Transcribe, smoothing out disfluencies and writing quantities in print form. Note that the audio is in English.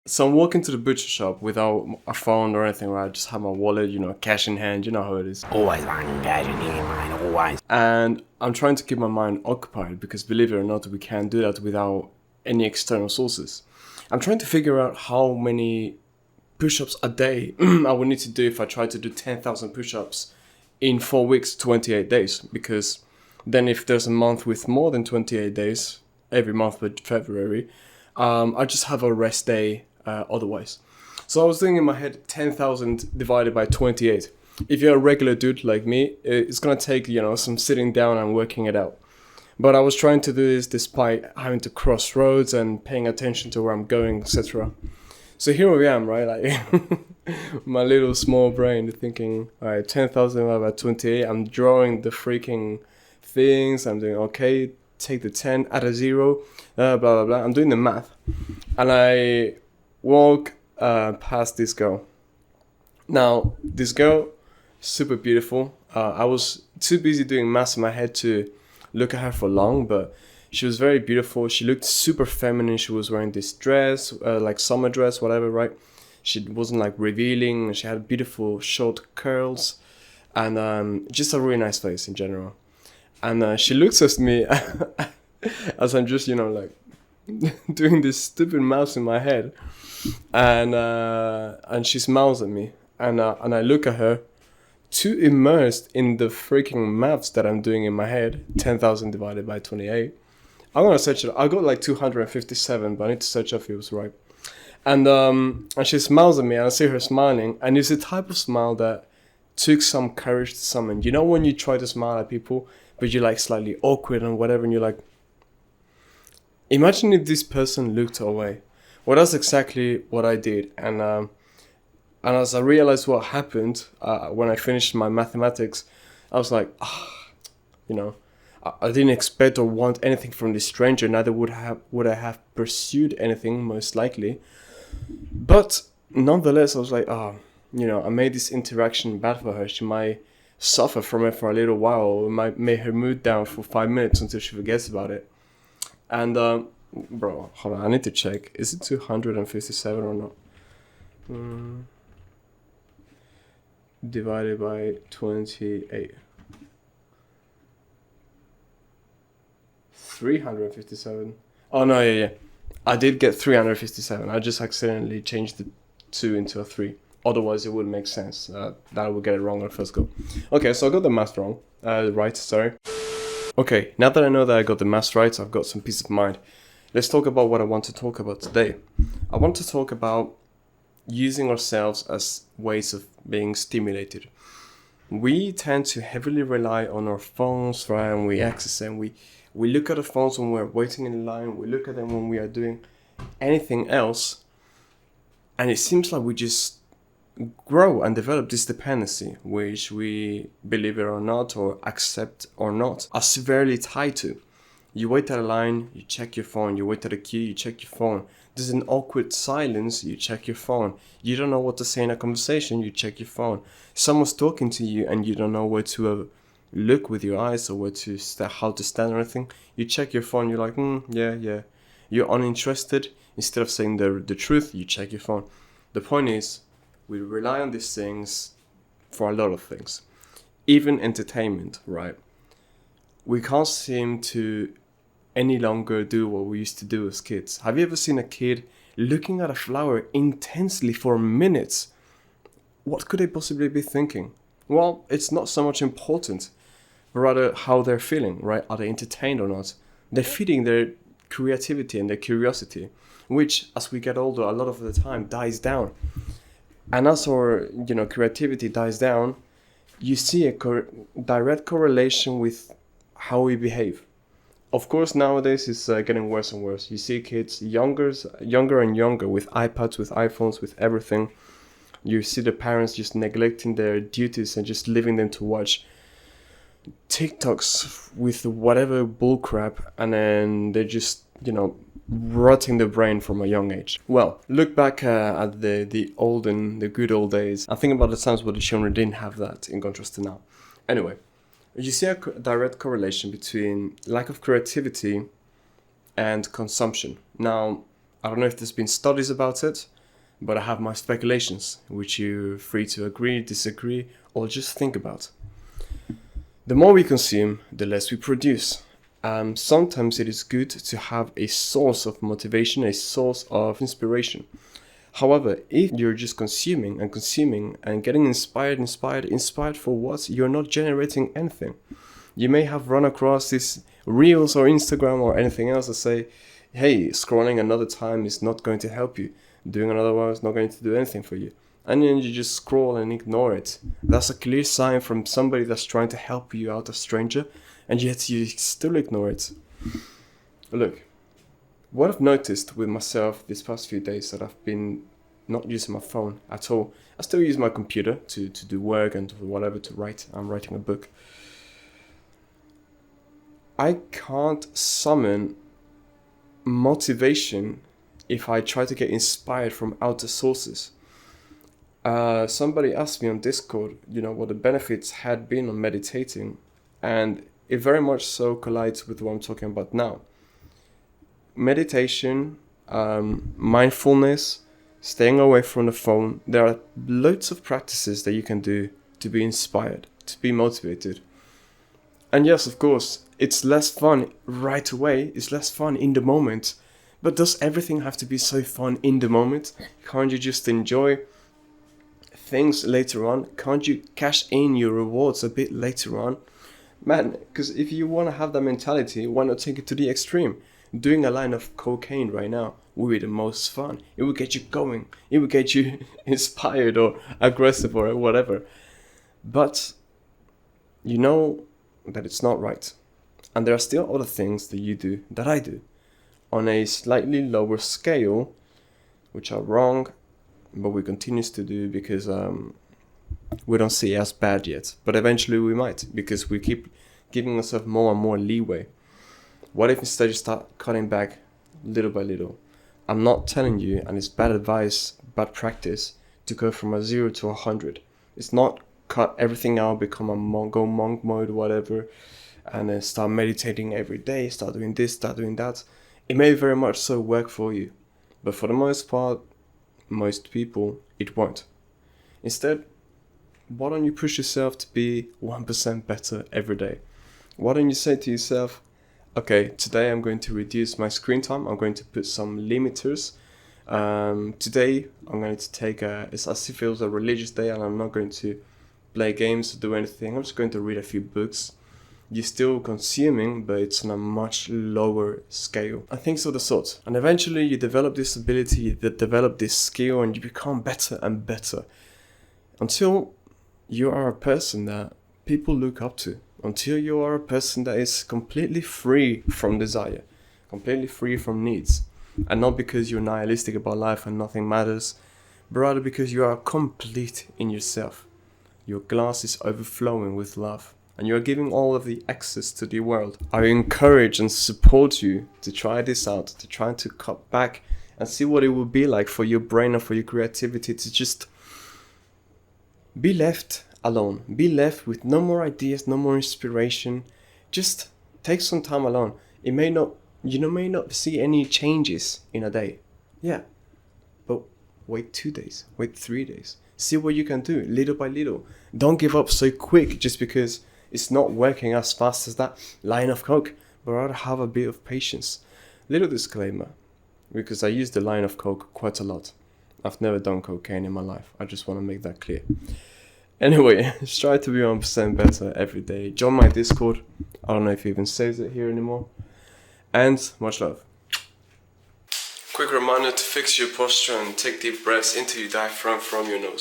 So I'm walking to the butcher shop without a phone or anything, right? I just have my wallet, cash in hand, you know how it is. Always fucking cashing in, mate, always. And I'm trying to keep my mind occupied because believe it or not, we can't do that without any external sources. I'm trying to figure out how many push-ups a day I would need to do if I try to do 10,000 push-ups in 4 weeks, 28 days. Because then if there's a month with more than 28 days, every month but February, I just have a rest day otherwise. So I was thinking in my head 10,000 divided by 28. If you're a regular dude like me, it's gonna take, some sitting down and working it out. But I was trying to do this despite having to cross roads and paying attention to where I'm going, etc. So here I am, right? Like my little small brain thinking, all right, 10,000 divided by 28. I'm drawing the freaking things. I'm doing, okay, take the 10, add a 0, blah, blah, blah. I'm doing the math. And I walk past this girl. Now, this girl, super beautiful. I was too busy doing maths in my head to look at her for long, but she was very beautiful. She looked super feminine. She was wearing this dress, like summer dress, whatever, right? She wasn't like revealing. She had beautiful short curls and just a really nice face in general. And she looks at me as I'm just, like doing this stupid mouse in my head, and she smiles at me, and I look at her, too immersed in the freaking maths that I'm doing in my head. 10,000 divided by 28. I'm gonna search it. I got like 257, but I need to search if it was right. And she smiles at me, and I see her smiling, and it's the type of smile that took some courage to summon. You know when you try to smile at people, but you're like slightly awkward and whatever, and you're like, imagine if this person looked away. Well, that's exactly what I did, and as I realized what happened when I finished my mathematics, I was like, I didn't expect or want anything from this stranger. Neither would I have pursued anything, most likely. But nonetheless, I was like, I made this interaction bad for her. She might suffer from it for a little while, or it might make her mood down for 5 minutes until she forgets about it. And bro, hold on, I need to check. Is it 257 or not? Divided by 28. 357. Oh no, yeah. I did get 357. I just accidentally changed the 2 into a 3. Otherwise, it wouldn't make sense. That I would get it wrong on first go. Okay, so I got the math wrong. Right, sorry. Okay, now that I know that I got the math right, I've got some peace of mind. Let's talk about what I want to talk about today. I want to talk about using ourselves as ways of being stimulated. We tend to heavily rely on our phones, right? And we access them. We look at the phones when we're waiting in line. We look at them when we are doing anything else. And it seems like we just grow and develop this dependency, which we, believe it or not, or accept or not, are severely tied to. You wait at a line, you check your phone. You wait at a queue, you check your phone. There's an awkward silence, you check your phone. You don't know what to say in a conversation, you check your phone. Someone's talking to you and you don't know where to look with your eyes or where to how to stand or anything. You check your phone, you're like, yeah. You're uninterested. Instead of saying the truth, you check your phone. The point is, we rely on these things for a lot of things. Even entertainment, right? We can't seem to any longer do what we used to do as kids. Have you ever seen a kid looking at a flower intensely for minutes? What could they possibly be thinking? Well, it's not so much important, but rather how they're feeling, right? Are they entertained or not? They're feeding their creativity and their curiosity, which, as we get older, a lot of the time dies down. And as our, creativity dies down, you see a direct correlation with how we behave. Of course, nowadays it's getting worse and worse. You see kids younger and younger with iPads, with iPhones, with everything. You see the parents just neglecting their duties and just leaving them to watch TikToks with whatever bullcrap, and then they're just, rotting the brain from a young age. Well, look back at the good old days. I think about the times where the children didn't have that in contrast to now. Anyway, you see a direct correlation between lack of creativity and consumption. Now, I don't know if there's been studies about it, but I have my speculations, which you're free to agree, disagree, or just think about. The more we consume, the less we produce. Sometimes it is good to have a source of motivation, a source of inspiration. However, if you're just consuming and getting inspired for what? You're not generating anything. You may have run across these reels or Instagram or anything else that say, hey, scrolling another time is not going to help you. Doing another one is not going to do anything for you. And then you just scroll and ignore it. That's a clear sign from somebody that's trying to help you out, a stranger, and yet you still ignore it. Look, what I've noticed with myself these past few days that I've been not using my phone at all. I still use my computer to do work and whatever, to write. I'm writing a book. I can't summon motivation if I try to get inspired from outer sources. Somebody asked me on Discord, what the benefits had been on meditating, and it very much so collides with what I'm talking about now. Meditation, mindfulness, staying away from the phone. There are loads of practices that you can do to be inspired, to be motivated. And yes, of course, it's less fun right away. It's less fun in the moment. But does everything have to be so fun in the moment? Can't you just enjoy things later on? Can't you cash in your rewards a bit later on? Man, because if you want to have that mentality, why not take it to the extreme? Doing a line of cocaine right now would be the most fun. It would get you going. It would get you inspired or aggressive or whatever. But you know that it's not right. And there are still other things that you do, that I do, on a slightly lower scale, which are wrong, but we continue to do because we don't see it as bad yet. But eventually we might, because we keep giving ourselves more and more leeway. What if instead you start cutting back little by little? I'm not telling you, and it's bad advice, bad practice, to go from a 0 to 100. It's not cut everything out, become a monk, go monk mode, whatever, and then start meditating every day, start doing this, start doing that. It may very much so work for you, but for the most part, most people, it won't. Instead, why don't you push yourself to be 1% better every day? Why don't you say to yourself, okay, today I'm going to reduce my screen time. I'm going to put some limiters. Today I'm going to take it's as if it was a religious day, and I'm not going to play games or do anything. I'm just going to read a few books. You're still consuming, but it's on a much lower scale. And things of the sort. And eventually you develop this ability, you develop this skill, and you become better and better. Until you are a person that people look up to. Until you are a person that is completely free from desire, completely free from needs. And not because you're nihilistic about life and nothing matters, but rather because you are complete in yourself. Your glass is overflowing with love, and you are giving all of the access to the world. I encourage and support you to try this out, to try to cut back and see what it would be like for your brain and for your creativity to just be left alone. Be left with no more ideas, no more inspiration. Just take some time alone. You may not see any changes in a day. Yeah. But wait 2 days, wait 3 days. See what you can do little by little. Don't give up so quick just because it's not working as fast as that line of coke, but rather have a bit of patience. Little disclaimer, because I use the line of coke quite a lot. I've never done cocaine in my life. I just want to make that clear. Anyway, just try to be 1% better every day. Join my Discord. I don't know if it even says it here anymore. And much love. Quick reminder to fix your posture and take deep breaths into your diaphragm from your nose.